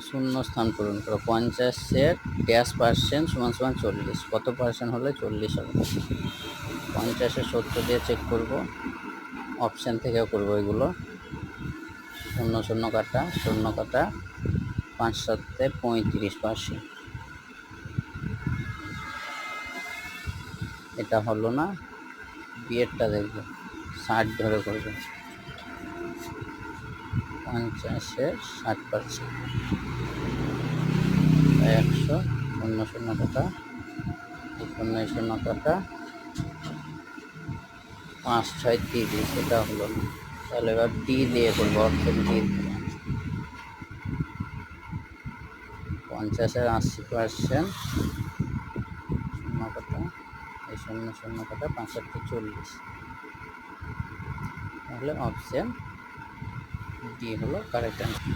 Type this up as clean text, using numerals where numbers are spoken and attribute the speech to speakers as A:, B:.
A: শূন্য স্থান পূরণ করো। 50-এর ড্যাশ পার্সেন্ট সমান সমান 40, কত পার্সেন্ট হলে 40 হবে? 50-এ 70 দিয়ে চেক করব, অপশান থেকেও করবো এগুলো। শূন্য শূন্য কাটা, শূন্য কাটা, 5 7-এ 35%। এটা হলো না, বিয়েরটা দেখবো, 60 ধরে করবো। 50-এ 60%, 100, শূন্য শূন্য কাটা, শূন্য শূন্য কাটা, 5 6 30, এটা হলো না। তাহলে এবার ডি দিয়ে করবো, অপশন ডি। 50-এর 80%, শূন্য কাটা, এই শূন্য শূন্য কাটা, 5 8 40। তাহলে অপশন ডি হলো কারেক্ট অ্যান্সার।